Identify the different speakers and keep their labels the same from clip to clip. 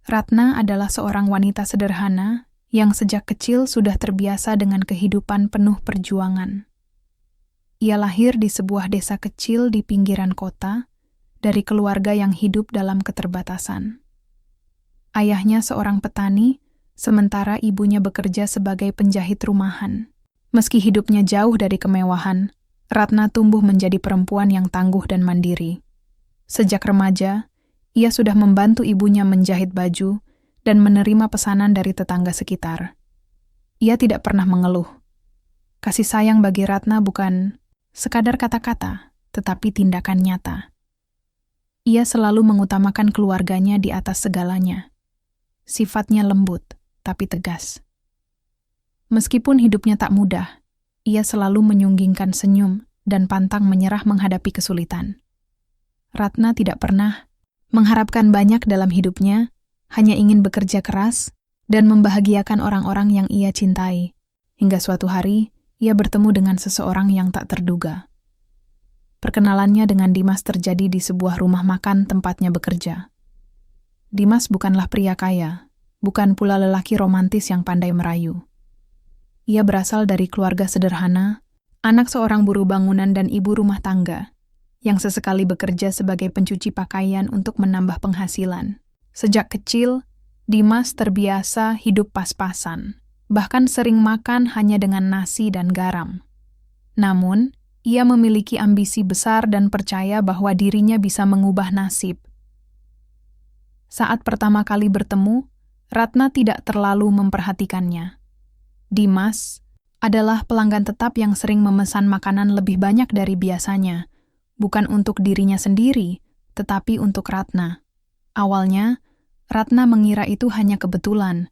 Speaker 1: Ratna adalah seorang wanita sederhana yang sejak kecil sudah terbiasa dengan kehidupan penuh perjuangan. Ia lahir di sebuah desa kecil di pinggiran kota, dari keluarga yang hidup dalam keterbatasan. Ayahnya seorang petani, sementara ibunya bekerja sebagai penjahit rumahan. Meski hidupnya jauh dari kemewahan, Ratna tumbuh menjadi perempuan yang tangguh dan mandiri. Sejak remaja, ia sudah membantu ibunya menjahit baju dan menerima pesanan dari tetangga sekitar. Ia tidak pernah mengeluh. Kasih sayang bagi Ratna bukan sekadar kata-kata, tetapi tindakan nyata. Ia selalu mengutamakan keluarganya di atas segalanya. Sifatnya lembut, tapi tegas. Meskipun hidupnya tak mudah, ia selalu menyunggingkan senyum dan pantang menyerah menghadapi kesulitan. Ratna tidak pernah mengharapkan banyak dalam hidupnya, hanya ingin bekerja keras dan membahagiakan orang-orang yang ia cintai. Hingga suatu hari, ia bertemu dengan seseorang yang tak terduga. Perkenalannya dengan Dimas terjadi di sebuah rumah makan tempatnya bekerja. Dimas bukanlah pria kaya, bukan pula lelaki romantis yang pandai merayu. Ia berasal dari keluarga sederhana, anak seorang buruh bangunan dan ibu rumah tangga, yang sesekali bekerja sebagai pencuci pakaian untuk menambah penghasilan. Sejak kecil, Dimas terbiasa hidup pas-pasan, bahkan sering makan hanya dengan nasi dan garam. Namun, ia memiliki ambisi besar dan percaya bahwa dirinya bisa mengubah nasib. Saat pertama kali bertemu, Ratna tidak terlalu memperhatikannya. Dimas adalah pelanggan tetap yang sering memesan makanan lebih banyak dari biasanya, bukan untuk dirinya sendiri, tetapi untuk Ratna. Awalnya, Ratna mengira itu hanya kebetulan,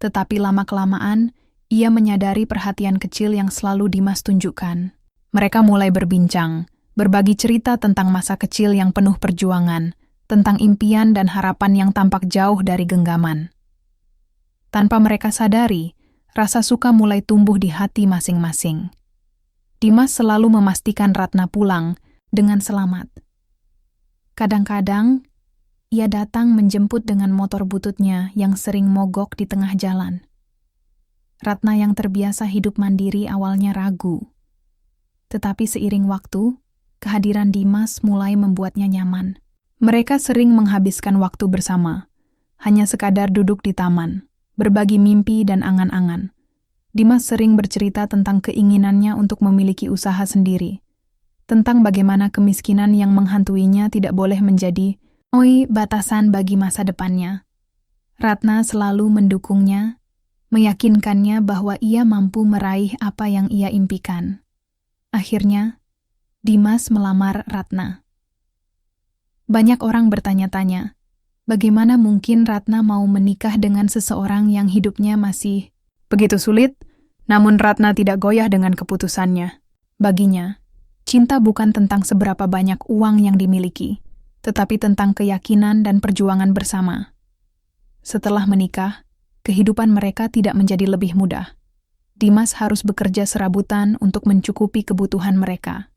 Speaker 1: tetapi lama-kelamaan, ia menyadari perhatian kecil yang selalu Dimas tunjukkan. Mereka mulai berbincang, berbagi cerita tentang masa kecil yang penuh perjuangan, tentang impian dan harapan yang tampak jauh dari genggaman. Tanpa mereka sadari, rasa suka mulai tumbuh di hati masing-masing. Dimas selalu memastikan Ratna pulang dengan selamat. Kadang-kadang, ia datang menjemput dengan motor bututnya yang sering mogok di tengah jalan. Ratna yang terbiasa hidup mandiri awalnya ragu. Tetapi seiring waktu, kehadiran Dimas mulai membuatnya nyaman. Mereka sering menghabiskan waktu bersama, hanya sekadar duduk di taman, berbagi mimpi dan angan-angan. Dimas sering bercerita tentang keinginannya untuk memiliki usaha sendiri, tentang bagaimana kemiskinan yang menghantuinya tidak boleh menjadi batasan bagi masa depannya. Ratna selalu mendukungnya, meyakinkannya bahwa ia mampu meraih apa yang ia impikan. Akhirnya, Dimas melamar Ratna. Banyak orang bertanya-tanya, bagaimana mungkin Ratna mau menikah dengan seseorang yang hidupnya masih begitu sulit, namun Ratna tidak goyah dengan keputusannya. Baginya, cinta bukan tentang seberapa banyak uang yang dimiliki, tetapi tentang keyakinan dan perjuangan bersama. Setelah menikah, kehidupan mereka tidak menjadi lebih mudah. Dimas harus bekerja serabutan untuk mencukupi kebutuhan mereka.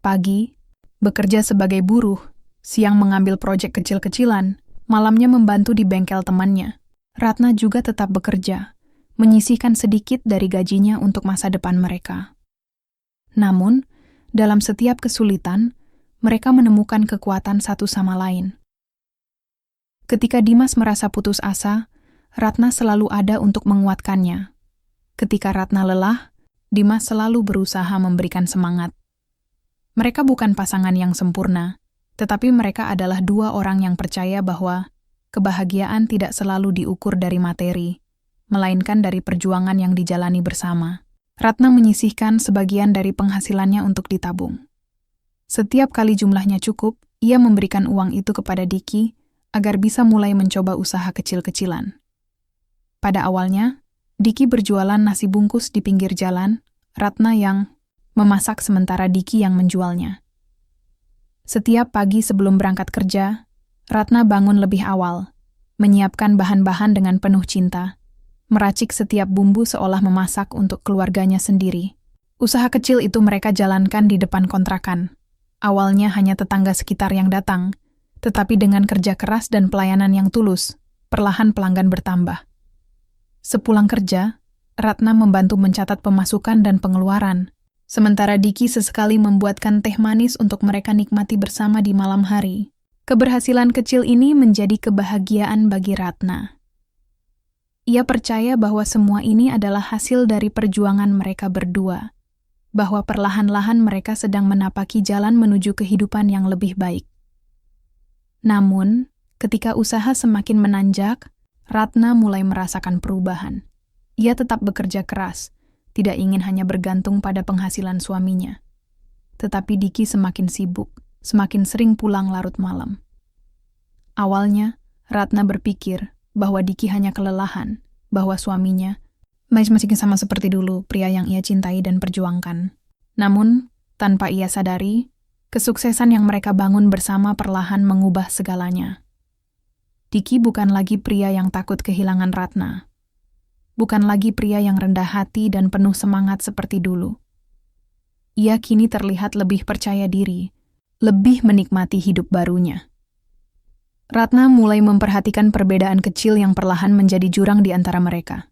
Speaker 1: Pagi, bekerja sebagai buruh, siang mengambil proyek kecil-kecilan, malamnya membantu di bengkel temannya. Ratna juga tetap bekerja, menyisihkan sedikit dari gajinya untuk masa depan mereka. Namun, dalam setiap kesulitan, mereka menemukan kekuatan satu sama lain. Ketika Dimas merasa putus asa, Ratna selalu ada untuk menguatkannya. Ketika Ratna lelah, Dimas selalu berusaha memberikan semangat. Mereka bukan pasangan yang sempurna, tetapi mereka adalah dua orang yang percaya bahwa kebahagiaan tidak selalu diukur dari materi, melainkan dari perjuangan yang dijalani bersama. Ratna menyisihkan sebagian dari penghasilannya untuk ditabung. Setiap kali jumlahnya cukup, ia memberikan uang itu kepada Diki agar bisa mulai mencoba usaha kecil-kecilan. Pada awalnya, Diki berjualan nasi bungkus di pinggir jalan, Ratna yang memasak sementara Diki yang menjualnya. Setiap pagi sebelum berangkat kerja, Ratna bangun lebih awal, menyiapkan bahan-bahan dengan penuh cinta, meracik setiap bumbu seolah memasak untuk keluarganya sendiri. Usaha kecil itu mereka jalankan di depan kontrakan. Awalnya hanya tetangga sekitar yang datang, tetapi dengan kerja keras dan pelayanan yang tulus, perlahan pelanggan bertambah. Sepulang kerja, Ratna membantu mencatat pemasukan dan pengeluaran, sementara Diki sesekali membuatkan teh manis untuk mereka nikmati bersama di malam hari. Keberhasilan kecil ini menjadi kebahagiaan bagi Ratna. Ia percaya bahwa semua ini adalah hasil dari perjuangan mereka berdua, bahwa perlahan-lahan mereka sedang menapaki jalan menuju kehidupan yang lebih baik. Namun, ketika usaha semakin menanjak, Ratna mulai merasakan perubahan. Ia tetap bekerja keras, tidak ingin hanya bergantung pada penghasilan suaminya. Tetapi Diki semakin sibuk, semakin sering pulang larut malam. Awalnya, Ratna berpikir bahwa Diki hanya kelelahan, bahwa suaminya masih sama seperti dulu, pria yang ia cintai dan perjuangkan. Namun, tanpa ia sadari, kesuksesan yang mereka bangun bersama perlahan mengubah segalanya. Diki bukan lagi pria yang takut kehilangan Ratna. Bukan lagi pria yang rendah hati dan penuh semangat seperti dulu. Ia kini terlihat lebih percaya diri, lebih menikmati hidup barunya. Ratna mulai memperhatikan perbedaan kecil yang perlahan menjadi jurang di antara mereka.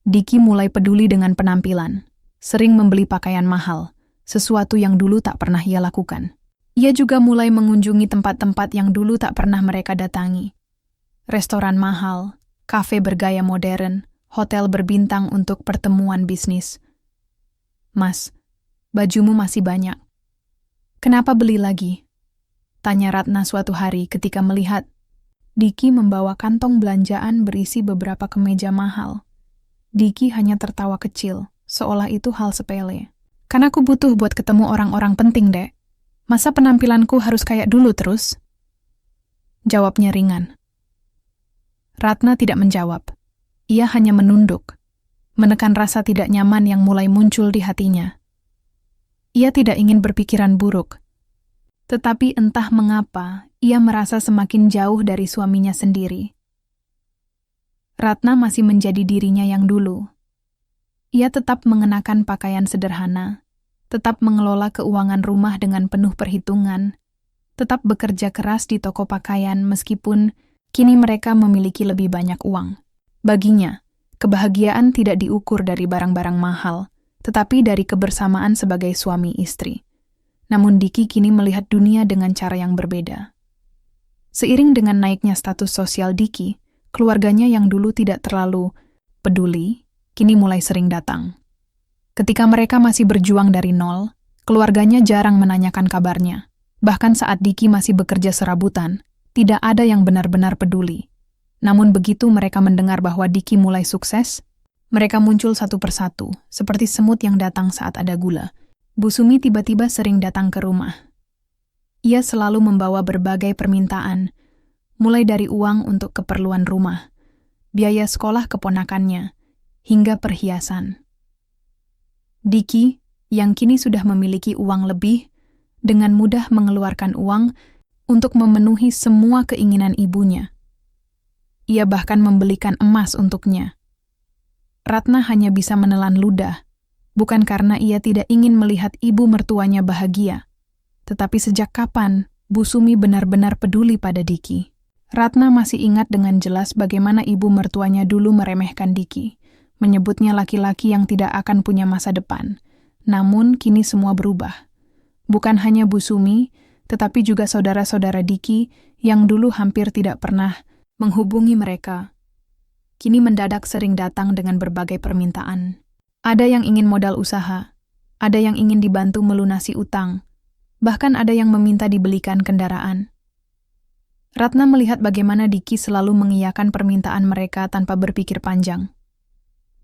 Speaker 1: Diki mulai peduli dengan penampilan, sering membeli pakaian mahal, sesuatu yang dulu tak pernah ia lakukan. Ia juga mulai mengunjungi tempat-tempat yang dulu tak pernah mereka datangi. Restoran mahal, kafe bergaya modern, hotel berbintang untuk pertemuan bisnis. "Mas, bajumu masih banyak. Kenapa beli lagi?" tanya Ratna suatu hari ketika melihat Diki membawa kantong belanjaan berisi beberapa kemeja mahal. Diki hanya tertawa kecil, seolah itu hal sepele. "Kan aku butuh buat ketemu orang-orang penting, Dek. Masa penampilanku harus kayak dulu terus?" Jawabnya ringan. Ratna tidak menjawab. Ia hanya menunduk, menekan rasa tidak nyaman yang mulai muncul di hatinya. Ia tidak ingin berpikiran buruk, tetapi entah mengapa ia merasa semakin jauh dari suaminya sendiri. Ratna masih menjadi dirinya yang dulu. Ia tetap mengenakan pakaian sederhana, tetap mengelola keuangan rumah dengan penuh perhitungan, tetap bekerja keras di toko pakaian meskipun kini mereka memiliki lebih banyak uang. Baginya, kebahagiaan tidak diukur dari barang-barang mahal, tetapi dari kebersamaan sebagai suami istri. Namun Diki kini melihat dunia dengan cara yang berbeda. Seiring dengan naiknya status sosial Diki, keluarganya yang dulu tidak terlalu peduli, kini mulai sering datang. Ketika mereka masih berjuang dari nol, keluarganya jarang menanyakan kabarnya. Bahkan saat Diki masih bekerja serabutan, tidak ada yang benar-benar peduli. Namun begitu mereka mendengar bahwa Diki mulai sukses, mereka muncul satu persatu, seperti semut yang datang saat ada gula. Bu Sumi tiba-tiba sering datang ke rumah. Ia selalu membawa berbagai permintaan, mulai dari uang untuk keperluan rumah, biaya sekolah keponakannya, hingga perhiasan. Diki, yang kini sudah memiliki uang lebih, dengan mudah mengeluarkan uang untuk memenuhi semua keinginan ibunya. Ia bahkan membelikan emas untuknya. Ratna hanya bisa menelan ludah, bukan karena ia tidak ingin melihat ibu mertuanya bahagia, tetapi sejak kapan Bu Sumi benar-benar peduli pada Diki. Ratna masih ingat dengan jelas bagaimana ibu mertuanya dulu meremehkan Diki, menyebutnya laki-laki yang tidak akan punya masa depan. Namun kini semua berubah. Bukan hanya Bu Sumi, tetapi juga saudara-saudara Diki yang dulu hampir tidak pernah menghubungi mereka. Kini mendadak sering datang dengan berbagai permintaan. Ada yang ingin modal usaha, ada yang ingin dibantu melunasi utang, bahkan ada yang meminta dibelikan kendaraan. Ratna melihat bagaimana Diki selalu mengiyakan permintaan mereka tanpa berpikir panjang.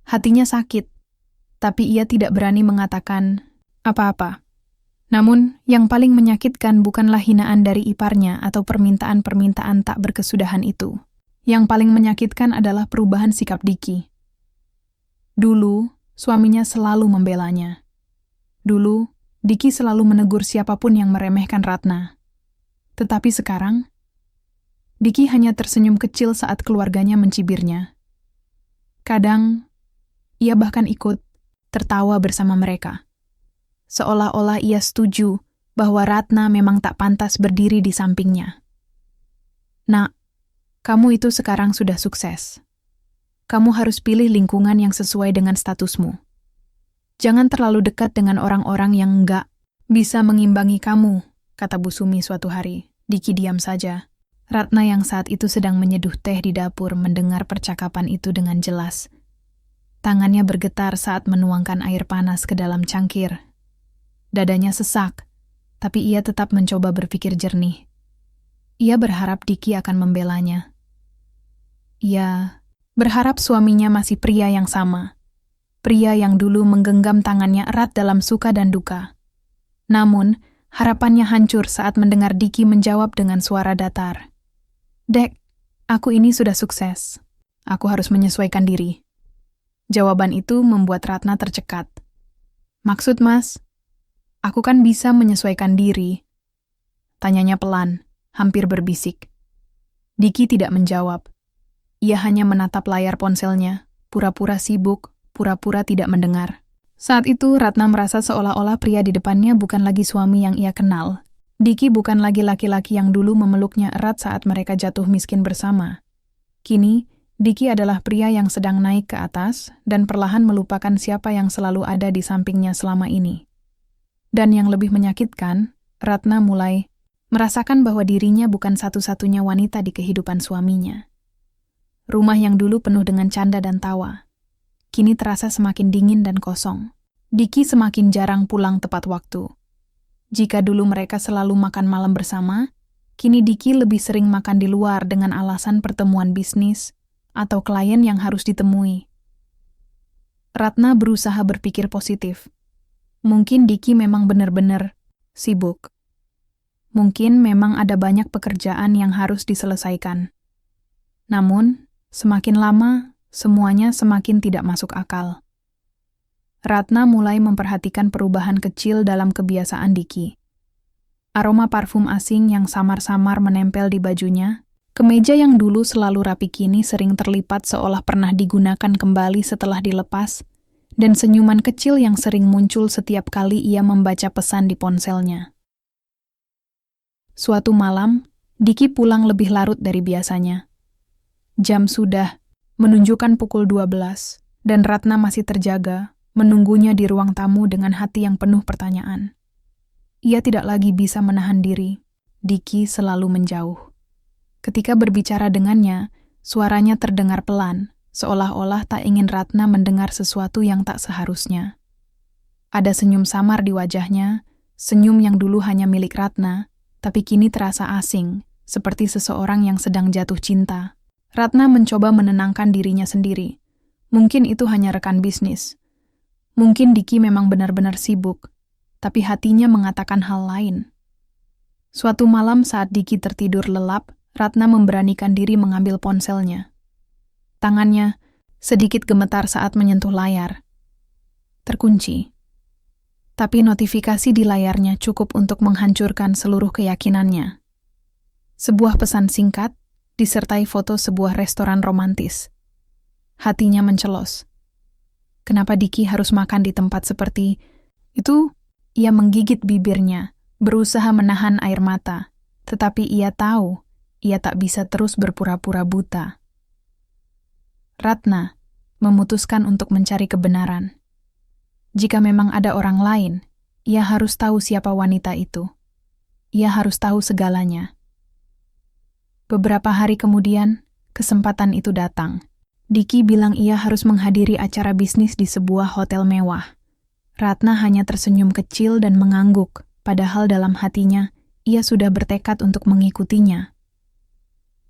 Speaker 1: Hatinya sakit, tapi ia tidak berani mengatakan apa-apa. Namun, yang paling menyakitkan bukanlah hinaan dari iparnya atau permintaan-permintaan tak berkesudahan itu. Yang paling menyakitkan adalah perubahan sikap Diki. Dulu, suaminya selalu membelanya. Dulu, Diki selalu menegur siapapun yang meremehkan Ratna. Tetapi sekarang, Diki hanya tersenyum kecil saat keluarganya mencibirnya. Kadang, ia bahkan ikut tertawa bersama mereka. Seolah-olah ia setuju bahwa Ratna memang tak pantas berdiri di sampingnya. "Nak, Kamu itu sekarang sudah sukses. Kamu harus pilih lingkungan yang sesuai dengan statusmu. Jangan terlalu dekat dengan orang-orang yang enggak bisa mengimbangi kamu, kata Bu Sumi suatu hari. Diki diam saja. Ratna yang saat itu sedang menyeduh teh di dapur mendengar percakapan itu dengan jelas. Tangannya bergetar saat menuangkan air panas ke dalam cangkir. Dadanya sesak, tapi ia tetap mencoba berpikir jernih. Ia berharap Diki akan membelanya. Ia berharap suaminya masih pria yang sama. Pria yang dulu menggenggam tangannya erat dalam suka dan duka. Namun, harapannya hancur saat mendengar Diki menjawab dengan suara datar. Dek, aku ini sudah sukses. Aku harus menyesuaikan diri. Jawaban itu membuat Ratna tercekat. Maksud Mas, aku kan bisa menyesuaikan diri. Tanyanya pelan, hampir berbisik. Diki tidak menjawab. Ia hanya menatap layar ponselnya, pura-pura sibuk, pura-pura tidak mendengar. Saat itu Ratna merasa seolah-olah pria di depannya bukan lagi suami yang ia kenal. Diki bukan lagi laki-laki yang dulu memeluknya erat saat mereka jatuh miskin bersama. Kini, Diki adalah pria yang sedang naik ke atas dan perlahan melupakan siapa yang selalu ada di sampingnya selama ini. Dan yang lebih menyakitkan, Ratna mulai merasakan bahwa dirinya bukan satu-satunya wanita di kehidupan suaminya. Rumah yang dulu penuh dengan canda dan tawa, kini terasa semakin dingin dan kosong. Diki semakin jarang pulang tepat waktu. Jika dulu mereka selalu makan malam bersama, kini Diki lebih sering makan di luar dengan alasan pertemuan bisnis atau klien yang harus ditemui. Ratna berusaha berpikir positif. Mungkin Diki memang benar-benar sibuk. Mungkin memang ada banyak pekerjaan yang harus diselesaikan. Namun, semakin lama, semuanya semakin tidak masuk akal. Ratna mulai memperhatikan perubahan kecil dalam kebiasaan Diki. Aroma parfum asing yang samar-samar menempel di bajunya, kemeja yang dulu selalu rapi kini sering terlipat seolah pernah digunakan kembali setelah dilepas, dan senyuman kecil yang sering muncul setiap kali ia membaca pesan di ponselnya. Suatu malam, Diki pulang lebih larut dari biasanya. Jam sudah menunjukkan pukul 12, dan Ratna masih terjaga, menunggunya di ruang tamu dengan hati yang penuh pertanyaan. Ia tidak lagi bisa menahan diri. Diki selalu menjauh. Ketika berbicara dengannya, suaranya terdengar pelan, seolah-olah tak ingin Ratna mendengar sesuatu yang tak seharusnya. Ada senyum samar di wajahnya, senyum yang dulu hanya milik Ratna, tapi kini terasa asing, seperti seseorang yang sedang jatuh cinta. Ratna mencoba menenangkan dirinya sendiri. Mungkin itu hanya rekan bisnis. Mungkin Diki memang benar-benar sibuk, tapi hatinya mengatakan hal lain. Suatu malam saat Diki tertidur lelap, Ratna memberanikan diri mengambil ponselnya. Tangannya sedikit gemetar saat menyentuh layar. Terkunci. Tapi notifikasi di layarnya cukup untuk menghancurkan seluruh keyakinannya. Sebuah pesan singkat, disertai foto sebuah restoran romantis. Hatinya mencelos. Kenapa Diki harus makan di tempat seperti itu? Ia menggigit bibirnya, berusaha menahan air mata. Tetapi ia tahu, ia tak bisa terus berpura-pura buta. Ratna memutuskan untuk mencari kebenaran. Jika memang ada orang lain, ia harus tahu siapa wanita itu. Ia harus tahu segalanya. Beberapa hari kemudian, kesempatan itu datang. Diki bilang ia harus menghadiri acara bisnis di sebuah hotel mewah. Ratna hanya tersenyum kecil dan mengangguk, padahal dalam hatinya, ia sudah bertekad untuk mengikutinya.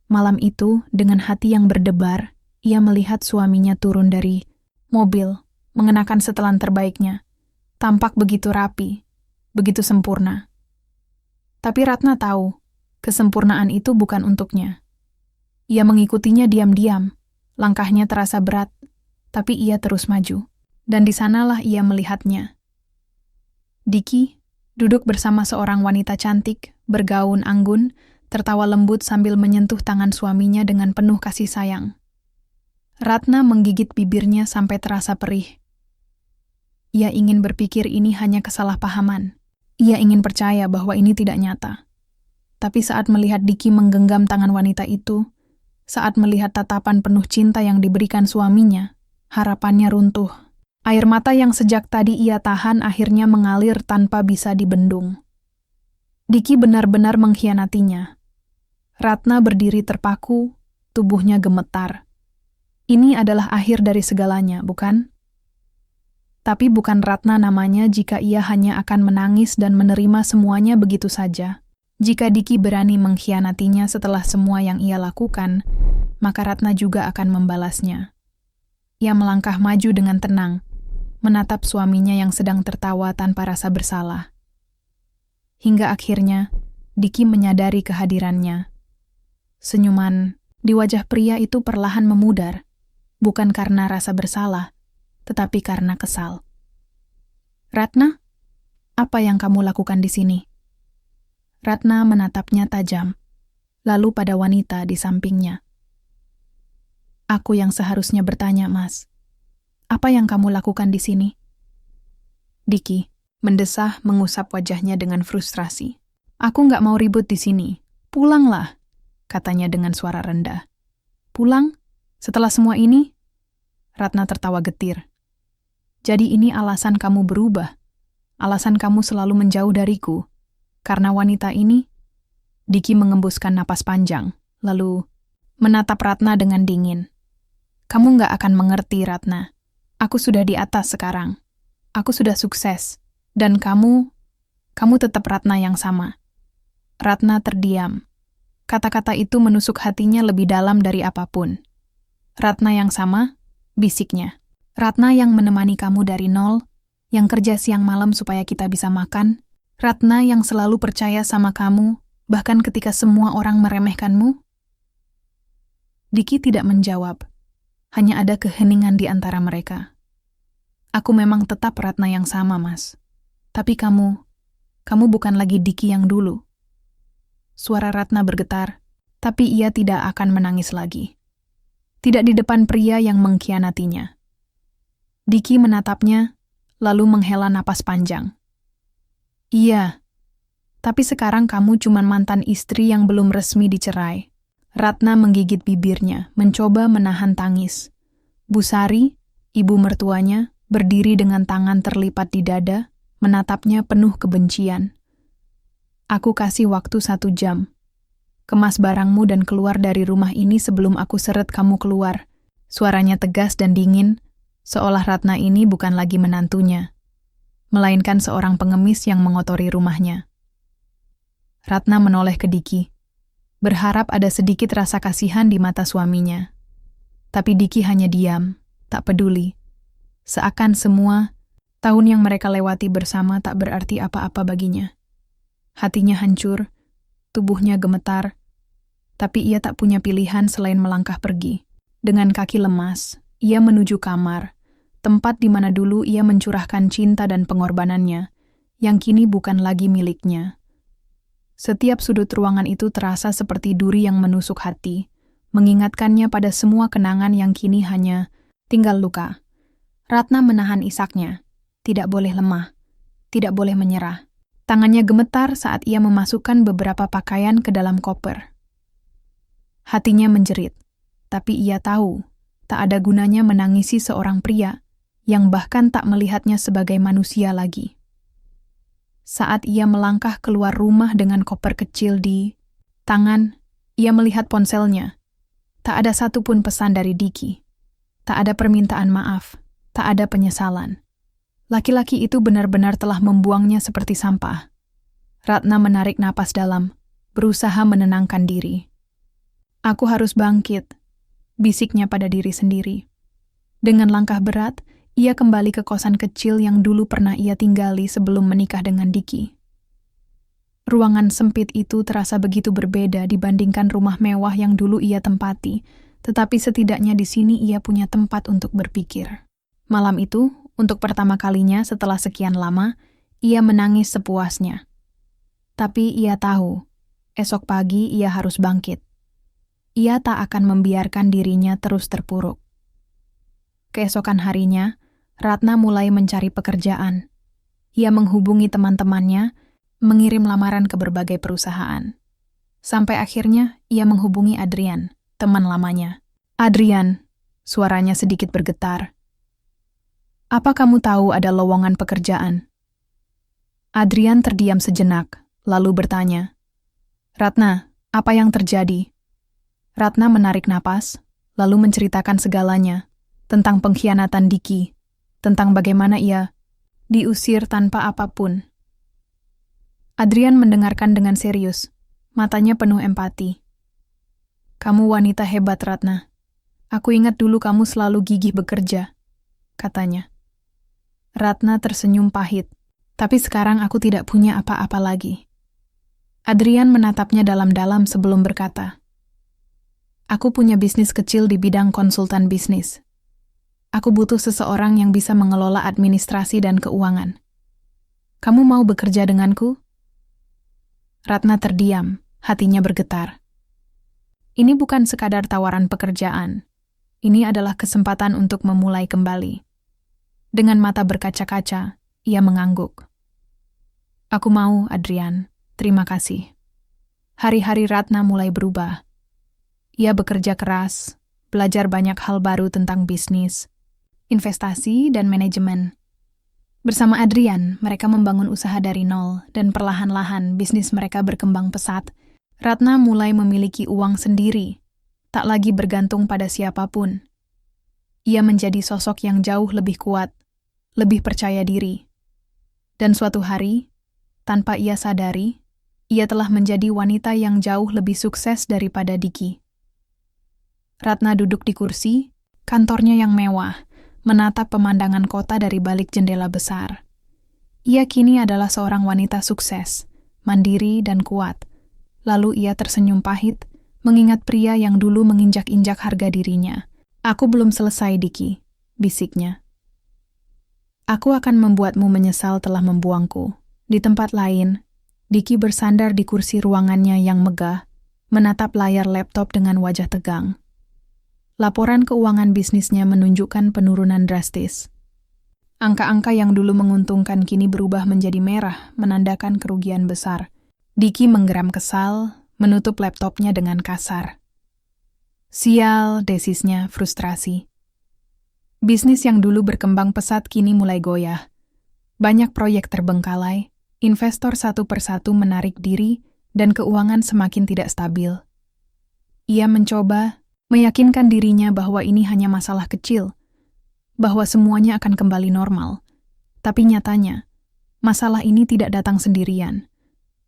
Speaker 1: Malam itu, dengan hati yang berdebar, ia melihat suaminya turun dari mobil, mengenakan setelan terbaiknya. Tampak begitu rapi, begitu sempurna. Tapi Ratna tahu, kesempurnaan itu bukan untuknya. Ia mengikutinya diam-diam. Langkahnya terasa berat, tapi ia terus maju. Dan di sanalah ia melihatnya. Diki duduk bersama seorang wanita cantik, bergaun anggun, tertawa lembut sambil menyentuh tangan suaminya dengan penuh kasih sayang. Ratna menggigit bibirnya sampai terasa perih. Ia ingin berpikir ini hanya kesalahpahaman. Ia ingin percaya bahwa ini tidak nyata. Tapi saat melihat Diki menggenggam tangan wanita itu, Saat melihat tatapan penuh cinta yang diberikan suaminya, harapannya runtuh. Air mata yang sejak tadi ia tahan akhirnya mengalir tanpa bisa dibendung. Diki benar-benar mengkhianatinya. Ratna berdiri terpaku, tubuhnya gemetar. Ini adalah akhir dari segalanya, bukan? Tapi bukan Ratna namanya jika ia hanya akan menangis dan menerima semuanya begitu saja. Jika Diki berani mengkhianatinya setelah semua yang ia lakukan, maka Ratna juga akan membalasnya. Ia melangkah maju dengan tenang, menatap suaminya yang sedang tertawa tanpa rasa bersalah. Hingga akhirnya, Diki menyadari kehadirannya. Senyuman di wajah pria itu perlahan memudar, bukan karena rasa bersalah, tetapi karena kesal. "Ratna, apa yang kamu lakukan di sini?" Ratna menatapnya tajam, lalu pada wanita di sampingnya. "Aku yang seharusnya bertanya, Mas. Apa yang kamu lakukan di sini?" Diki mendesah mengusap wajahnya dengan frustrasi. "Aku nggak mau ribut di sini. Pulanglah," katanya dengan suara rendah. "Pulang? Setelah semua ini?" Ratna tertawa getir. "Jadi ini alasan kamu berubah? Alasan kamu selalu menjauh dariku? Karena wanita ini?" Diki mengembuskan napas panjang, lalu menatap Ratna dengan dingin. "Kamu nggak akan mengerti, Ratna. Aku sudah di atas sekarang. Aku sudah sukses. Dan kamu tetap Ratna yang sama." Ratna terdiam. Kata-kata itu menusuk hatinya lebih dalam dari apapun. "Ratna yang sama?" bisiknya. "Ratna yang menemani kamu dari nol, yang kerja siang malam supaya kita bisa makan. Ratna yang selalu percaya sama kamu, bahkan ketika semua orang meremehkanmu?" Diki tidak menjawab. Hanya ada keheningan di antara mereka. "Aku memang tetap Ratna yang sama, Mas. Tapi kamu bukan lagi Diki yang dulu." Suara Ratna bergetar, tapi ia tidak akan menangis lagi. Tidak di depan pria yang mengkhianatinya. Diki menatapnya, lalu menghela napas panjang. "Iya, tapi sekarang kamu cuma mantan istri yang belum resmi dicerai." Ratna menggigit bibirnya, mencoba menahan tangis. Bu Sari, ibu mertuanya, berdiri dengan tangan terlipat di dada, menatapnya penuh kebencian. "Aku kasih waktu 1 jam. Kemas barangmu dan keluar dari rumah ini sebelum aku seret kamu keluar." Suaranya tegas dan dingin, seolah Ratna ini bukan lagi menantunya, melainkan seorang pengemis yang mengotori rumahnya. Ratna menoleh ke Diki, berharap ada sedikit rasa kasihan di mata suaminya. Tapi Diki hanya diam, tak peduli. Seakan semua tahun yang mereka lewati bersama tak berarti apa-apa baginya. Hatinya hancur, tubuhnya gemetar, tapi ia tak punya pilihan selain melangkah pergi. Dengan kaki lemas, ia menuju kamar, tempat di mana dulu ia mencurahkan cinta dan pengorbanannya, yang kini bukan lagi miliknya. Setiap sudut ruangan itu terasa seperti duri yang menusuk hati, mengingatkannya pada semua kenangan yang kini hanya tinggal luka. Ratna menahan isaknya, tidak boleh lemah, tidak boleh menyerah. Tangannya gemetar saat ia memasukkan beberapa pakaian ke dalam koper. Hatinya menjerit, tapi ia tahu tak ada gunanya menangisi seorang pria yang bahkan tak melihatnya sebagai manusia lagi. Saat ia melangkah keluar rumah dengan koper kecil di tangan, ia melihat ponselnya. Tak ada satupun pesan dari Diki. Tak ada permintaan maaf, tak ada penyesalan. Laki-laki itu benar-benar telah membuangnya seperti sampah. Ratna menarik napas dalam, berusaha menenangkan diri. "Aku harus bangkit," bisiknya pada diri sendiri. Dengan langkah berat, ia kembali ke kosan kecil yang dulu pernah ia tinggali sebelum menikah dengan Diki. Ruangan sempit itu terasa begitu berbeda dibandingkan rumah mewah yang dulu ia tempati, tetapi setidaknya di sini ia punya tempat untuk berpikir. Malam itu, untuk pertama kalinya setelah sekian lama, ia menangis sepuasnya. Tapi ia tahu, esok pagi ia harus bangkit. Ia tak akan membiarkan dirinya terus terpuruk. Keesokan harinya, Ratna mulai mencari pekerjaan. Ia menghubungi teman-temannya, mengirim lamaran ke berbagai perusahaan. Sampai akhirnya ia menghubungi Adrian, teman lamanya. Adrian, suaranya sedikit bergetar. Apa kamu tahu ada lowongan pekerjaan? Adrian terdiam sejenak, lalu bertanya. Ratna, apa yang terjadi? Ratna menarik napas, lalu menceritakan segalanya, tentang pengkhianatan Diki, tentang bagaimana ia diusir tanpa apapun. Adrian mendengarkan dengan serius, matanya penuh empati. Kamu wanita hebat, Ratna. Aku ingat dulu kamu selalu gigih bekerja, katanya. Ratna tersenyum pahit, tapi sekarang aku tidak punya apa-apa lagi. Adrian menatapnya dalam-dalam sebelum berkata, Aku punya bisnis kecil di bidang konsultan bisnis. Aku butuh seseorang yang bisa mengelola administrasi dan keuangan. Kamu mau bekerja denganku? Ratna terdiam, hatinya bergetar. Ini bukan sekadar tawaran pekerjaan. Ini adalah kesempatan untuk memulai kembali. Dengan mata berkaca-kaca, ia mengangguk. Aku mau, Adrian. Terima kasih. Hari-hari Ratna mulai berubah. Ia bekerja keras, belajar banyak hal baru tentang bisnis, investasi, dan manajemen. Bersama Adrian, mereka membangun usaha dari nol, dan perlahan-lahan bisnis mereka berkembang pesat. Ratna mulai memiliki uang sendiri, tak lagi bergantung pada siapapun. Ia menjadi sosok yang jauh lebih kuat, lebih percaya diri. Dan suatu hari, tanpa ia sadari, ia telah menjadi wanita yang jauh lebih sukses daripada Diki. Ratna duduk di kursi, kantornya yang mewah, menatap pemandangan kota dari balik jendela besar. Ia kini adalah seorang wanita sukses, mandiri dan kuat. Lalu ia tersenyum pahit, mengingat pria yang dulu menginjak-injak harga dirinya. Aku belum selesai, Diki, bisiknya. Aku akan membuatmu menyesal telah membuangku. Di tempat lain, Diki bersandar di kursi ruangannya yang megah, menatap layar laptop dengan wajah tegang. Laporan keuangan bisnisnya menunjukkan penurunan drastis. Angka-angka yang dulu menguntungkan kini berubah menjadi merah, menandakan kerugian besar. Diki menggeram kesal, menutup laptopnya dengan kasar. Sial, desisnya frustrasi. Bisnis yang dulu berkembang pesat kini mulai goyah. Banyak proyek terbengkalai, investor satu persatu menarik diri, dan keuangan semakin tidak stabil. Ia mencoba meyakinkan dirinya bahwa ini hanya masalah kecil, bahwa semuanya akan kembali normal. Tapi nyatanya, masalah ini tidak datang sendirian.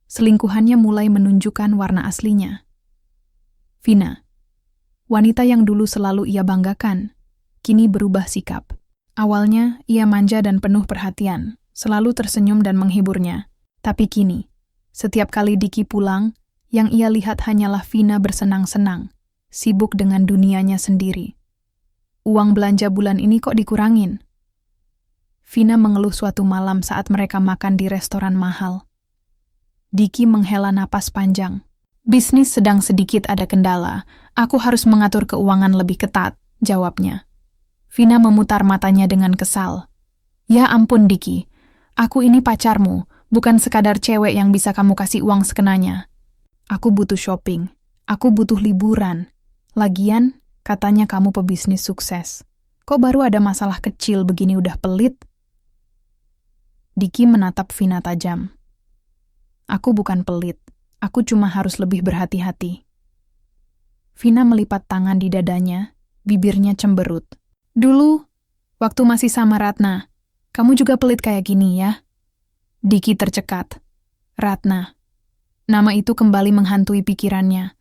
Speaker 1: Selingkuhannya mulai menunjukkan warna aslinya. Vina, wanita yang dulu selalu ia banggakan, kini berubah sikap. Awalnya, ia manja dan penuh perhatian, selalu tersenyum dan menghiburnya. Tapi kini, setiap kali Diki pulang, yang ia lihat hanyalah Vina bersenang-senang, sibuk dengan dunianya sendiri. Uang belanja bulan ini kok dikurangin? Vina mengeluh suatu malam saat mereka makan di restoran mahal. Diki menghela napas panjang. Bisnis sedang sedikit ada kendala. Aku harus mengatur keuangan lebih ketat, jawabnya. Vina memutar matanya dengan kesal. Ya ampun, Diki. Aku ini pacarmu, bukan sekadar cewek yang bisa kamu kasih uang sekenanya. Aku butuh shopping. Aku butuh liburan. Lagian, katanya kamu pebisnis sukses. Kok baru ada masalah kecil begini udah pelit? Diki menatap Vina tajam. Aku bukan pelit. Aku cuma harus lebih berhati-hati. Vina melipat tangan di dadanya, bibirnya cemberut. Dulu, waktu masih sama Ratna, kamu juga pelit kayak gini ya? Diki tercekat. Ratna. Nama itu kembali menghantui pikirannya.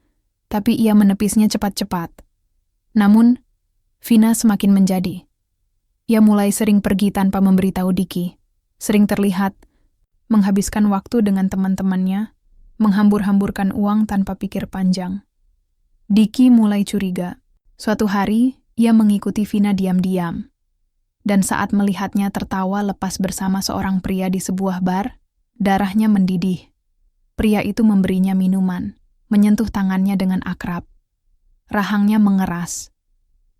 Speaker 1: Tapi ia menepisnya cepat-cepat. Namun, Vina semakin menjadi. Ia mulai sering pergi tanpa memberitahu Diki. Sering terlihat menghabiskan waktu dengan teman-temannya, menghambur-hamburkan uang tanpa pikir panjang. Diki mulai curiga. Suatu hari, ia mengikuti Vina diam-diam. Dan saat melihatnya tertawa lepas bersama seorang pria di sebuah bar, darahnya mendidih. Pria itu memberinya minuman, menyentuh tangannya dengan akrab. Rahangnya mengeras.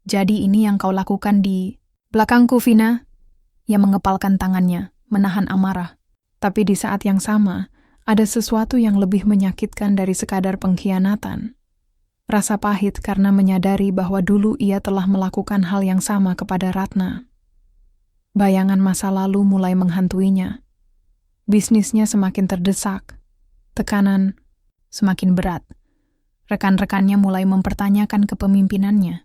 Speaker 1: Jadi ini yang kau lakukan di belakangku, Vina? Ia mengepalkan tangannya, menahan amarah. Tapi di saat yang sama, ada sesuatu yang lebih menyakitkan dari sekadar pengkhianatan. Rasa pahit karena menyadari bahwa dulu ia telah melakukan hal yang sama kepada Ratna. Bayangan masa lalu mulai menghantuinya. Bisnisnya semakin terdesak. Tekanan semakin berat. Rekan-rekannya mulai mempertanyakan kepemimpinannya.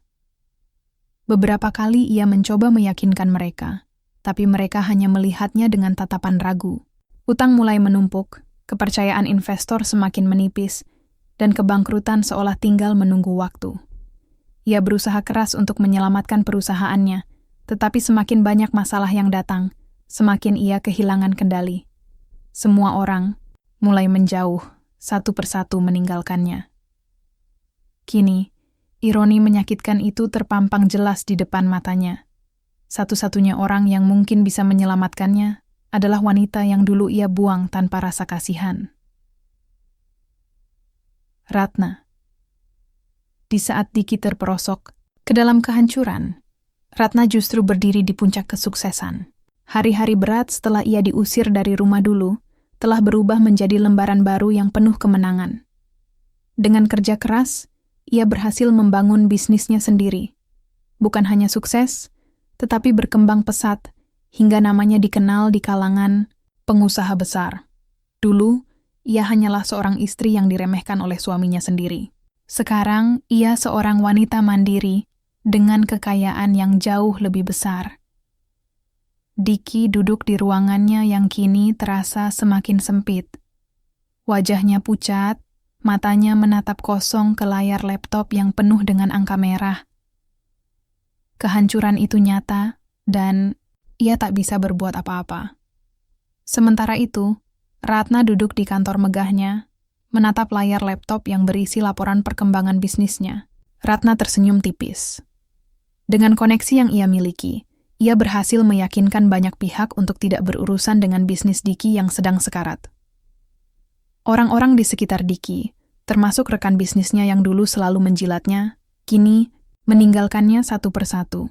Speaker 1: Beberapa kali ia mencoba meyakinkan mereka, tapi mereka hanya melihatnya dengan tatapan ragu. Utang mulai menumpuk, kepercayaan investor semakin menipis, dan kebangkrutan seolah tinggal menunggu waktu. Ia berusaha keras untuk menyelamatkan perusahaannya, tetapi semakin banyak masalah yang datang, semakin ia kehilangan kendali. Semua orang mulai menjauh, satu persatu meninggalkannya. Kini, ironi menyakitkan itu terpampang jelas di depan matanya. Satu-satunya orang yang mungkin bisa menyelamatkannya adalah wanita yang dulu ia buang tanpa rasa kasihan. Ratna. Di saat Diki terperosok ke dalam kehancuran, Ratna justru berdiri di puncak kesuksesan. Hari-hari berat setelah ia diusir dari rumah dulu telah berubah menjadi lembaran baru yang penuh kemenangan. Dengan kerja keras, ia berhasil membangun bisnisnya sendiri. Bukan hanya sukses, tetapi berkembang pesat hingga namanya dikenal di kalangan pengusaha besar. Dulu, ia hanyalah seorang istri yang diremehkan oleh suaminya sendiri. Sekarang, ia seorang wanita mandiri dengan kekayaan yang jauh lebih besar. Diki duduk di ruangannya yang kini terasa semakin sempit. Wajahnya pucat, matanya menatap kosong ke layar laptop yang penuh dengan angka merah. Kehancuran itu nyata, dan ia tak bisa berbuat apa-apa. Sementara itu, Ratna duduk di kantor megahnya, menatap layar laptop yang berisi laporan perkembangan bisnisnya. Ratna tersenyum tipis. Dengan koneksi yang ia miliki, ia berhasil meyakinkan banyak pihak untuk tidak berurusan dengan bisnis Diki yang sedang sekarat. Orang-orang di sekitar Diki, termasuk rekan bisnisnya yang dulu selalu menjilatnya, kini meninggalkannya satu persatu.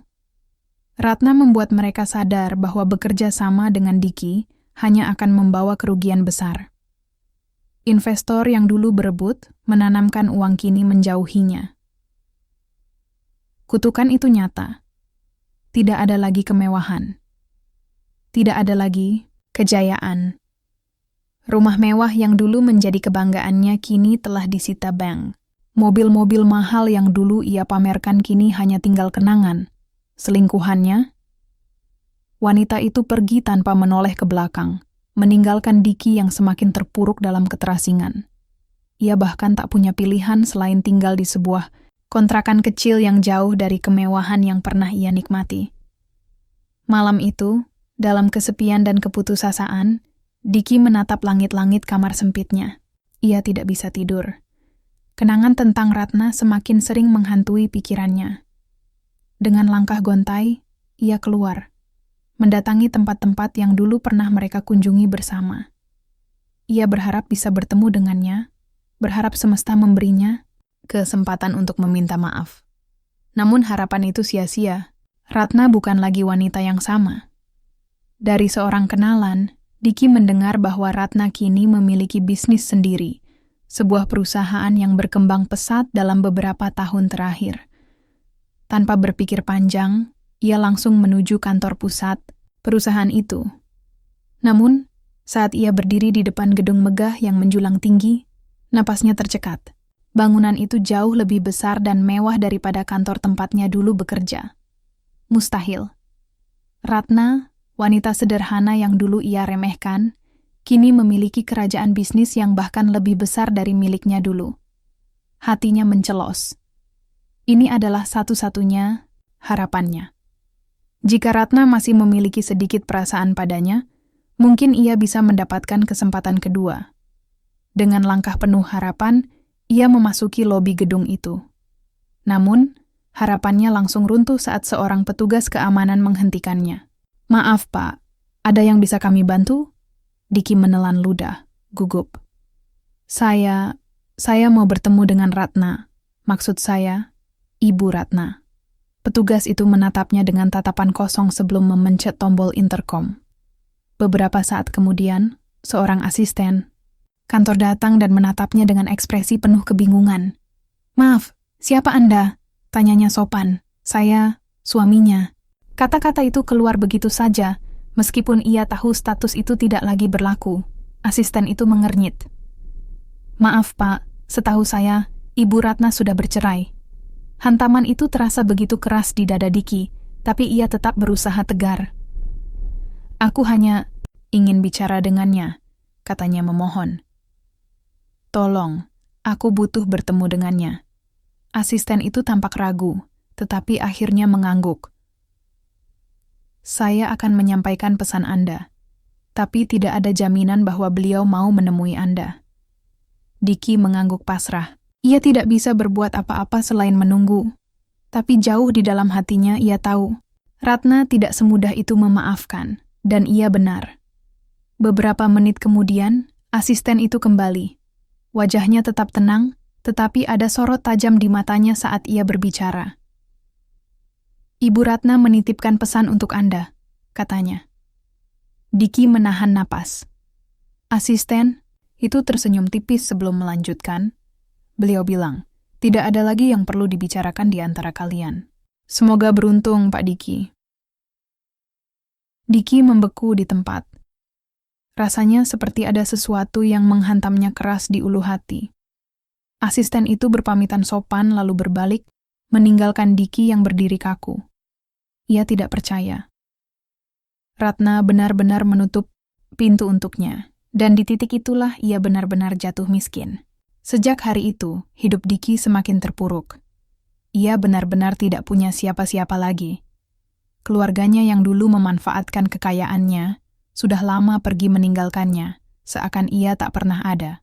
Speaker 1: Ratna membuat mereka sadar bahwa bekerja sama dengan Diki hanya akan membawa kerugian besar. Investor yang dulu berebut menanamkan uang kini menjauhinya. Kutukan itu nyata. Tidak ada lagi kemewahan. Tidak ada lagi kejayaan. Rumah mewah yang dulu menjadi kebanggaannya kini telah disita bank. Mobil-mobil mahal yang dulu ia pamerkan kini hanya tinggal kenangan. Selingkuhannya, wanita itu pergi tanpa menoleh ke belakang, meninggalkan Diki yang semakin terpuruk dalam keterasingan. Ia bahkan tak punya pilihan selain tinggal di sebuah kontrakan kecil yang jauh dari kemewahan yang pernah ia nikmati. Malam itu, dalam kesepian dan keputusasaan, Diki menatap langit-langit kamar sempitnya. Ia tidak bisa tidur. Kenangan tentang Ratna semakin sering menghantui pikirannya. Dengan langkah gontai, ia keluar, mendatangi tempat-tempat yang dulu pernah mereka kunjungi bersama. Ia berharap bisa bertemu dengannya, berharap semesta memberinya kesempatan untuk meminta maaf. Namun harapan itu sia-sia. Ratna bukan lagi wanita yang sama. Dari seorang kenalan, Diki mendengar bahwa Ratna kini memiliki bisnis sendiri, sebuah perusahaan yang berkembang pesat dalam beberapa tahun terakhir. Tanpa berpikir panjang, ia langsung menuju kantor pusat perusahaan itu. Namun, saat ia berdiri di depan gedung megah yang menjulang tinggi, napasnya tercekat. Bangunan itu jauh lebih besar dan mewah daripada kantor tempatnya dulu bekerja. Mustahil. Ratna, wanita sederhana yang dulu ia remehkan, kini memiliki kerajaan bisnis yang bahkan lebih besar dari miliknya dulu. Hatinya mencelos. Ini adalah satu-satunya harapannya. Jika Ratna masih memiliki sedikit perasaan padanya, mungkin ia bisa mendapatkan kesempatan kedua. Dengan langkah penuh harapan, ia memasuki lobi gedung itu. Namun, harapannya langsung runtuh saat seorang petugas keamanan menghentikannya. "Maaf, Pak, ada yang bisa kami bantu?" Diki menelan ludah, gugup. Saya mau bertemu dengan Ratna. Maksud saya, Ibu Ratna." Petugas itu menatapnya dengan tatapan kosong sebelum memencet tombol interkom. Beberapa saat kemudian, seorang asisten kantor datang dan menatapnya dengan ekspresi penuh kebingungan. "Maaf, Siapa Anda? Tanyanya sopan. Saya, suaminya. Kata-kata itu keluar begitu saja, meskipun ia tahu status itu tidak lagi berlaku. Asisten itu mengernyit. Maaf Pak, setahu saya, Ibu Ratna sudah bercerai. Hantaman itu terasa begitu keras di dada Diki, tapi ia tetap berusaha tegar. Aku hanya ingin bicara dengannya, katanya memohon. Tolong, aku butuh bertemu dengannya. Asisten itu tampak ragu, tetapi akhirnya mengangguk. Saya akan menyampaikan pesan Anda, tapi tidak ada jaminan bahwa beliau mau menemui Anda. Diki mengangguk pasrah. Ia tidak bisa berbuat apa-apa selain menunggu. Tapi jauh di dalam hatinya ia tahu, Ratna tidak semudah itu memaafkan, dan ia benar. Beberapa menit kemudian, asisten itu kembali. Wajahnya tetap tenang, tetapi ada sorot tajam di matanya saat ia berbicara. Ibu Ratna menitipkan pesan untuk Anda, katanya. Diki menahan napas. Asisten itu tersenyum tipis sebelum melanjutkan. Beliau bilang, tidak ada lagi yang perlu dibicarakan di antara kalian. Semoga beruntung, Pak Diki. Diki membeku di tempat. Rasanya seperti ada sesuatu yang menghantamnya keras di ulu hati. Asisten itu berpamitan sopan lalu berbalik, meninggalkan Diki yang berdiri kaku. Ia tidak percaya. Ratna benar-benar menutup pintu untuknya, dan di titik itulah ia benar-benar jatuh miskin. Sejak hari itu, hidup Diki semakin terpuruk. Ia benar-benar tidak punya siapa-siapa lagi. Keluarganya yang dulu memanfaatkan kekayaannya, sudah lama pergi meninggalkannya, seakan ia tak pernah ada.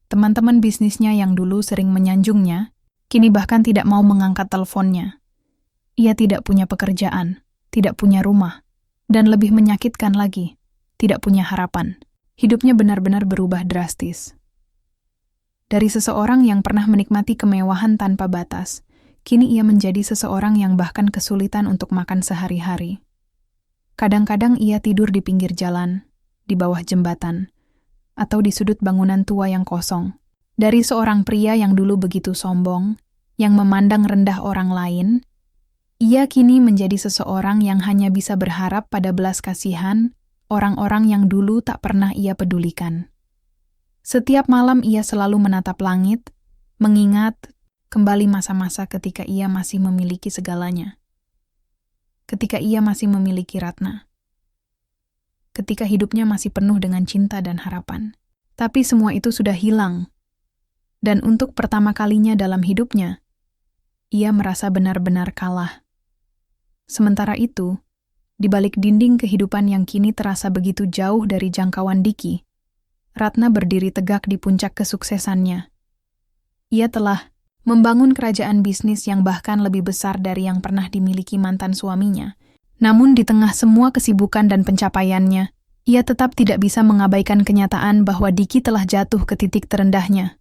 Speaker 1: Teman-teman bisnisnya yang dulu sering menyanjungnya, kini bahkan tidak mau mengangkat teleponnya. Ia tidak punya pekerjaan, tidak punya rumah, dan lebih menyakitkan lagi, tidak punya harapan. Hidupnya benar-benar berubah drastis. Dari seseorang yang pernah menikmati kemewahan tanpa batas, kini ia menjadi seseorang yang bahkan kesulitan untuk makan sehari-hari. Kadang-kadang ia tidur di pinggir jalan, di bawah jembatan, atau di sudut bangunan tua yang kosong. Dari seorang pria yang dulu begitu sombong, yang memandang rendah orang lain, ia kini menjadi seseorang yang hanya bisa berharap pada belas kasihan orang-orang yang dulu tak pernah ia pedulikan. Setiap malam ia selalu menatap langit, mengingat kembali masa-masa ketika ia masih memiliki segalanya. Ketika ia masih memiliki Ratna. Ketika hidupnya masih penuh dengan cinta dan harapan. Tapi semua itu sudah hilang. Dan untuk pertama kalinya dalam hidupnya, ia merasa benar-benar kalah. Sementara itu, di balik dinding kehidupan yang kini terasa begitu jauh dari jangkauan Diki, Ratna berdiri tegak di puncak kesuksesannya. Ia telah membangun kerajaan bisnis yang bahkan lebih besar dari yang pernah dimiliki mantan suaminya. Namun di tengah semua kesibukan dan pencapaiannya, ia tetap tidak bisa mengabaikan kenyataan bahwa Diki telah jatuh ke titik terendahnya.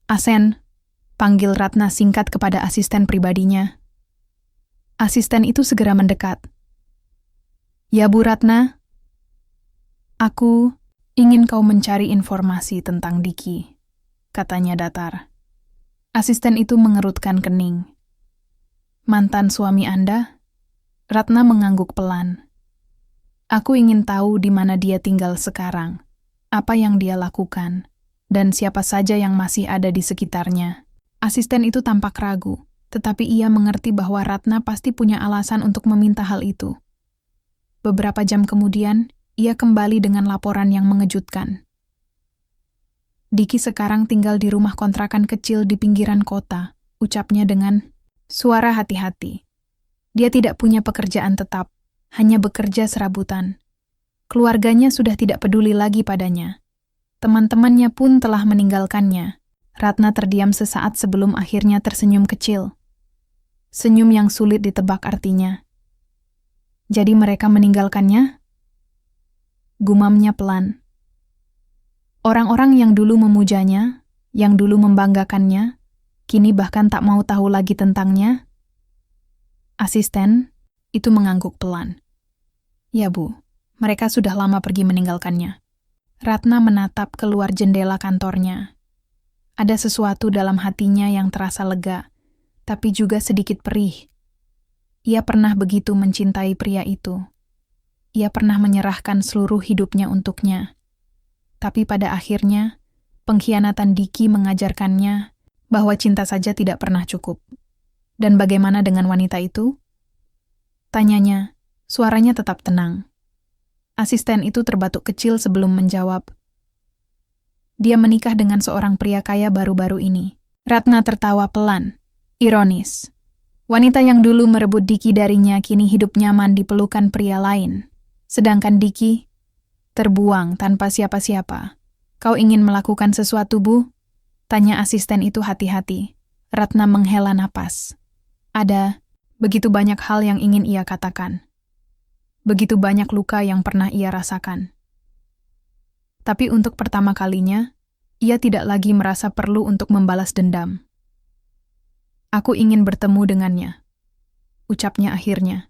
Speaker 1: Asen, panggil Ratna singkat kepada asisten pribadinya. Asisten itu segera mendekat. Ya Bu Ratna, aku ingin kau mencari informasi tentang Diki, katanya datar. Asisten itu mengerutkan kening. Mantan suami Anda? Ratna mengangguk pelan. Aku ingin tahu di mana dia tinggal sekarang, apa yang dia lakukan, dan siapa saja yang masih ada di sekitarnya. Asisten itu tampak ragu, tetapi ia mengerti bahwa Ratna pasti punya alasan untuk meminta hal itu. Beberapa jam kemudian, ia kembali dengan laporan yang mengejutkan. Diki sekarang tinggal di rumah kontrakan kecil di pinggiran kota, ucapnya dengan suara hati-hati. Dia tidak punya pekerjaan tetap, hanya bekerja serabutan. Keluarganya sudah tidak peduli lagi padanya. Teman-temannya pun telah meninggalkannya. Ratna terdiam sesaat sebelum akhirnya tersenyum kecil. Senyum yang sulit ditebak artinya. Jadi mereka meninggalkannya? Gumamnya pelan. Orang-orang yang dulu memujanya, yang dulu membanggakannya, kini bahkan tak mau tahu lagi tentangnya. Asisten itu mengangguk pelan. Ya Bu, mereka sudah lama pergi meninggalkannya. Ratna menatap keluar jendela kantornya. Ada sesuatu dalam hatinya yang terasa lega, tapi juga sedikit perih. Ia pernah begitu mencintai pria itu. Ia pernah menyerahkan seluruh hidupnya untuknya. Tapi pada akhirnya, pengkhianatan Diki mengajarkannya bahwa cinta saja tidak pernah cukup. Dan bagaimana dengan wanita itu? Tanyanya, suaranya tetap tenang. Asisten itu terbatuk kecil sebelum menjawab. Dia menikah dengan seorang pria kaya baru-baru ini. Ratna tertawa pelan, ironis. Wanita yang dulu merebut Diki darinya kini hidup nyaman di pelukan pria lain. Sedangkan Diki terbuang tanpa siapa-siapa. Kau ingin melakukan sesuatu, Bu? Tanya asisten itu hati-hati. Ratna menghela napas. Ada begitu banyak hal yang ingin ia katakan. Begitu banyak luka yang pernah ia rasakan. Tapi untuk pertama kalinya, ia tidak lagi merasa perlu untuk membalas dendam. Aku ingin bertemu dengannya, ucapnya akhirnya.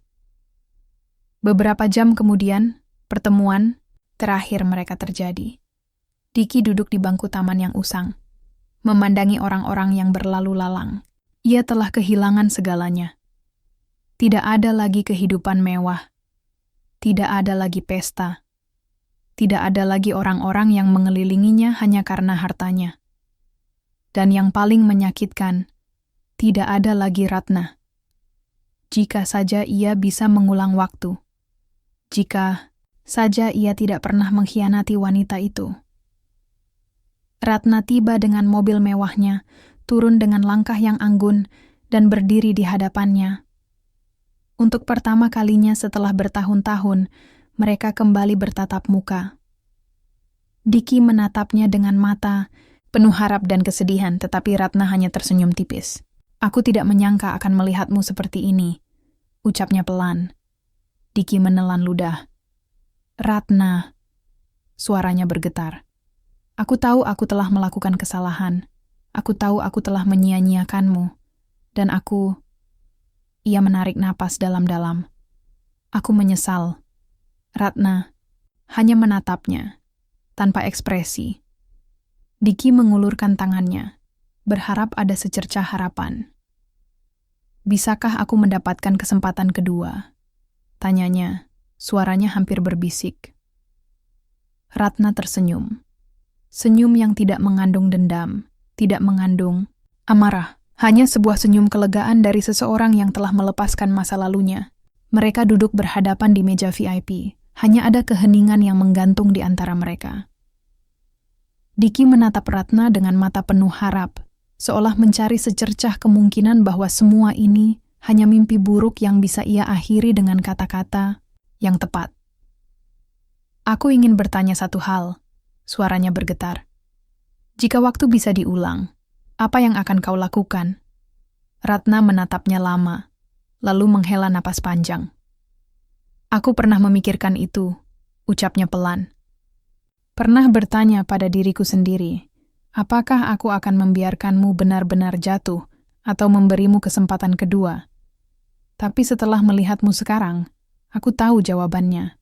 Speaker 1: Beberapa jam kemudian, pertemuan terakhir mereka terjadi. Diki duduk di bangku taman yang usang, memandangi orang-orang yang berlalu lalang. Ia telah kehilangan segalanya. Tidak ada lagi kehidupan mewah. Tidak ada lagi pesta. Tidak ada lagi orang-orang yang mengelilinginya hanya karena hartanya. Dan yang paling menyakitkan, tidak ada lagi Ratna. Jika saja ia bisa mengulang waktu. Jika saja ia tidak pernah mengkhianati wanita itu. Ratna tiba dengan mobil mewahnya, turun dengan langkah yang anggun, dan berdiri di hadapannya. Untuk pertama kalinya setelah bertahun-tahun, mereka kembali bertatap muka. Diki menatapnya dengan mata penuh harap dan kesedihan, tetapi Ratna hanya tersenyum tipis. Aku tidak menyangka akan melihatmu seperti ini, ucapnya pelan. Diki menelan ludah. Ratna, suaranya bergetar. Aku tahu aku telah melakukan kesalahan. Aku tahu aku telah menyia-nyiakanmu. Dan aku... Ia menarik napas dalam-dalam. Aku menyesal. Ratna hanya menatapnya, tanpa ekspresi. Diki mengulurkan tangannya, berharap ada secercah harapan. Bisakah aku mendapatkan kesempatan kedua? Tanyanya, suaranya hampir berbisik. Ratna tersenyum. Senyum yang tidak mengandung dendam, tidak mengandung amarah. Hanya sebuah senyum kelegaan dari seseorang yang telah melepaskan masa lalunya. Mereka duduk berhadapan di meja VIP. Hanya ada keheningan yang menggantung di antara mereka. Diki menatap Ratna dengan mata penuh harap, seolah mencari secercah kemungkinan bahwa semua ini hanya mimpi buruk yang bisa ia akhiri dengan kata-kata yang tepat. Aku ingin bertanya satu hal, suaranya bergetar. Jika waktu bisa diulang, apa yang akan kau lakukan? Ratna menatapnya lama, lalu menghela napas panjang. Aku pernah memikirkan itu, ucapnya pelan. Pernah bertanya pada diriku sendiri, apakah aku akan membiarkanmu benar-benar jatuh atau memberimu kesempatan kedua? Tapi setelah melihatmu sekarang, aku tahu jawabannya.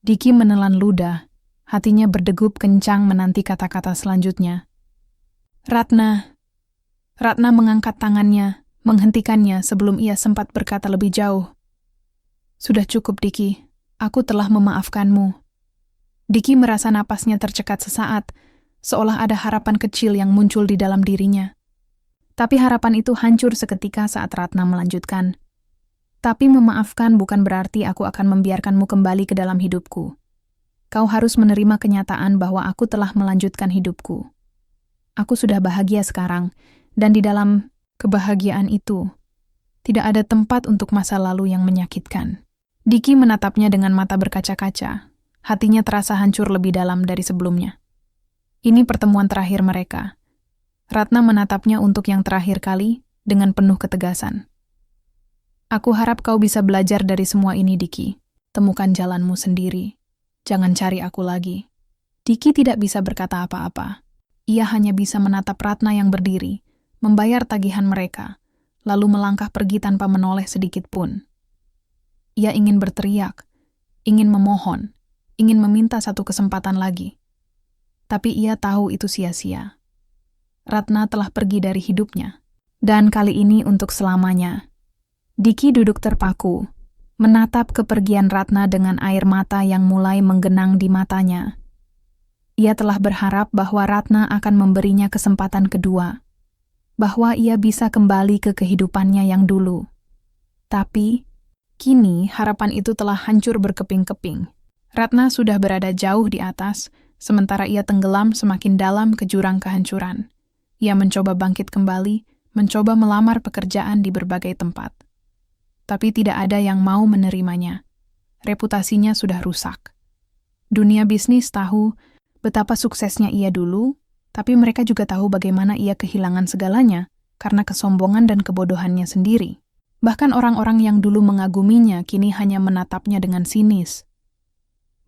Speaker 1: Diki menelan ludah, hatinya berdegup kencang menanti kata-kata selanjutnya. Ratna mengangkat tangannya, menghentikannya sebelum ia sempat berkata lebih jauh. Sudah cukup, Diki. Aku telah memaafkanmu. Diki merasa napasnya tercekat sesaat, seolah ada harapan kecil yang muncul di dalam dirinya. Tapi harapan itu hancur seketika saat Ratna melanjutkan. Tapi memaafkan bukan berarti aku akan membiarkanmu kembali ke dalam hidupku. Kau harus menerima kenyataan bahwa aku telah melanjutkan hidupku. Aku sudah bahagia sekarang, dan di dalam kebahagiaan itu, tidak ada tempat untuk masa lalu yang menyakitkan. Diki menatapnya dengan mata berkaca-kaca. Hatinya terasa hancur lebih dalam dari sebelumnya. Ini pertemuan terakhir mereka. Ratna menatapnya untuk yang terakhir kali dengan penuh ketegasan. Aku harap kau bisa belajar dari semua ini, Diki. Temukan jalanmu sendiri. Jangan cari aku lagi. Diki tidak bisa berkata apa-apa. Ia hanya bisa menatap Ratna yang berdiri, membayar tagihan mereka, lalu melangkah pergi tanpa menoleh sedikit pun. Ia ingin berteriak, ingin memohon, ingin meminta satu kesempatan lagi. Tapi ia tahu itu sia-sia. Ratna telah pergi dari hidupnya. Dan kali ini untuk selamanya. Diki duduk terpaku, menatap kepergian Ratna dengan air mata yang mulai menggenang di matanya. Ia telah berharap bahwa Ratna akan memberinya kesempatan kedua, bahwa ia bisa kembali ke kehidupannya yang dulu. Tapi, kini harapan itu telah hancur berkeping-keping. Ratna sudah berada jauh di atas, sementara ia tenggelam semakin dalam ke jurang kehancuran. Ia mencoba bangkit kembali, mencoba melamar pekerjaan di berbagai tempat. Tapi tidak ada yang mau menerimanya. Reputasinya sudah rusak. Dunia bisnis tahu betapa suksesnya ia dulu, tapi mereka juga tahu bagaimana ia kehilangan segalanya karena kesombongan dan kebodohannya sendiri. Bahkan orang-orang yang dulu mengaguminya kini hanya menatapnya dengan sinis.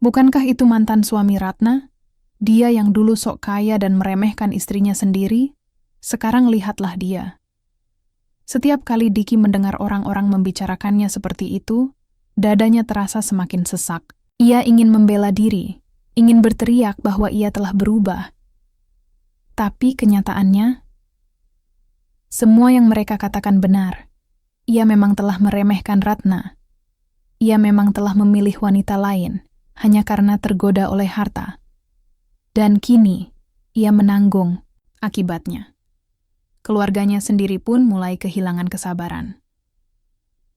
Speaker 1: Bukankah itu mantan suami Ratna? Dia yang dulu sok kaya dan meremehkan istrinya sendiri? Sekarang lihatlah dia. Setiap kali Diki mendengar orang-orang membicarakannya seperti itu, dadanya terasa semakin sesak. Ia ingin membela diri, ingin berteriak bahwa ia telah berubah. Tapi kenyataannya, semua yang mereka katakan benar. Ia memang telah meremehkan Ratna. Ia memang telah memilih wanita lain, hanya karena tergoda oleh harta. Dan kini, ia menanggung akibatnya. Keluarganya sendiri pun mulai kehilangan kesabaran.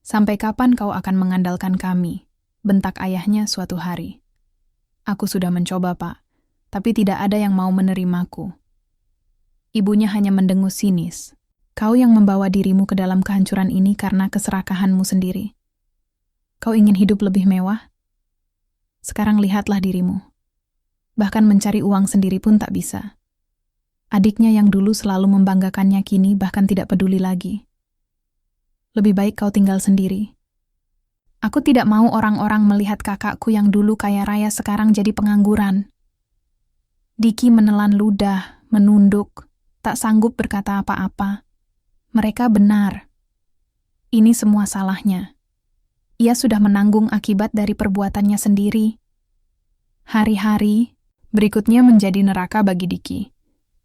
Speaker 1: "Sampai kapan kau akan mengandalkan kami?" bentak ayahnya suatu hari. "Aku sudah mencoba, Pak, tapi tidak ada yang mau menerimaku." Ibunya hanya mendengus sinis. "Kau yang membawa dirimu ke dalam kehancuran ini karena keserakahanmu sendiri. Kau ingin hidup lebih mewah? Sekarang lihatlah dirimu. Bahkan mencari uang sendiri pun tak bisa. Adiknya yang dulu selalu membanggakannya kini bahkan tidak peduli lagi. Lebih baik kau tinggal sendiri. Aku tidak mau orang-orang melihat kakakku yang dulu kaya raya sekarang jadi pengangguran." Diki menelan ludah, menunduk, tak sanggup berkata apa-apa. Mereka benar. Ini semua salahnya. Ia sudah menanggung akibat dari perbuatannya sendiri. Hari-hari berikutnya menjadi neraka bagi Diki.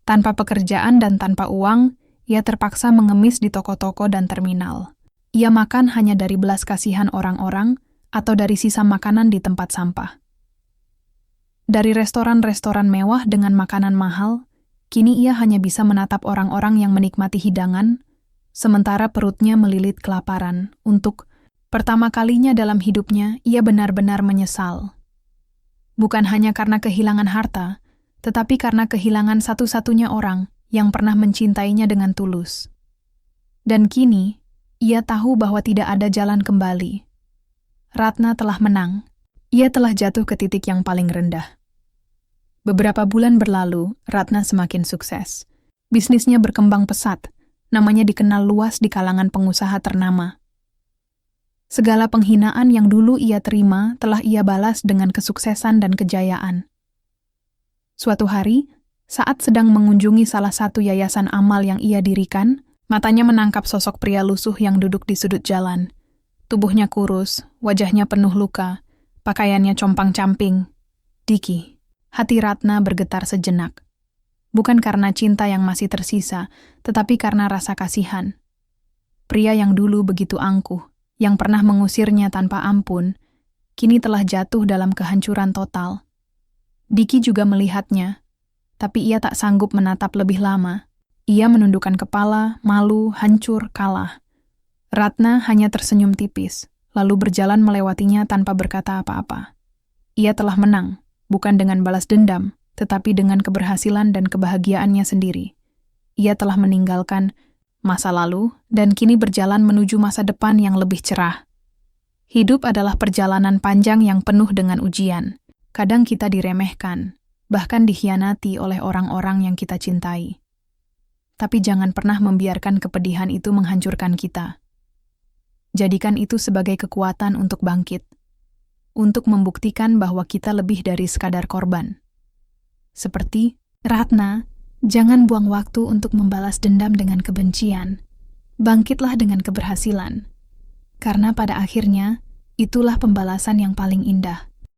Speaker 1: Tanpa pekerjaan dan tanpa uang, ia terpaksa mengemis di toko-toko dan terminal. Ia makan hanya dari belas kasihan orang-orang atau dari sisa makanan di tempat sampah. Dari restoran-restoran mewah dengan makanan mahal, kini ia hanya bisa menatap orang-orang yang menikmati hidangan, sementara perutnya melilit kelaparan. Untuk pertama kalinya dalam hidupnya, ia benar-benar menyesal. Bukan hanya karena kehilangan harta, tetapi karena kehilangan satu-satunya orang yang pernah mencintainya dengan tulus. Dan kini, ia tahu bahwa tidak ada jalan kembali. Ratna telah menang. Ia telah jatuh ke titik yang paling rendah. Beberapa bulan berlalu, Ratna semakin sukses. Bisnisnya berkembang pesat. Namanya dikenal luas di kalangan pengusaha ternama. Segala penghinaan yang dulu ia terima telah ia balas dengan kesuksesan dan kejayaan. Suatu hari, saat sedang mengunjungi salah satu yayasan amal yang ia dirikan, matanya menangkap sosok pria lusuh yang duduk di sudut jalan. Tubuhnya kurus, wajahnya penuh luka, pakaiannya compang-camping. Diki, hati Ratna bergetar sejenak. Bukan karena cinta yang masih tersisa, tetapi karena rasa kasihan. Pria yang dulu begitu angkuh, yang pernah mengusirnya tanpa ampun, kini telah jatuh dalam kehancuran total. Diki juga melihatnya, tapi ia tak sanggup menatap lebih lama. Ia menundukkan kepala, malu, hancur, kalah. Ratna hanya tersenyum tipis, lalu berjalan melewatinya tanpa berkata apa-apa. Ia telah menang, bukan dengan balas dendam, tetapi dengan keberhasilan dan kebahagiaannya sendiri. Ia telah meninggalkan masa lalu dan kini berjalan menuju masa depan yang lebih cerah. Hidup adalah perjalanan panjang yang penuh dengan ujian. Kadang kita diremehkan, bahkan dikhianati oleh orang-orang yang kita cintai. Tapi jangan pernah membiarkan kepedihan itu menghancurkan kita. Jadikan itu sebagai kekuatan untuk bangkit, untuk membuktikan bahwa kita lebih dari sekadar korban. Seperti Ratna, jangan buang waktu untuk membalas dendam dengan kebencian. Bangkitlah dengan keberhasilan. Karena pada akhirnya, itulah pembalasan yang paling indah.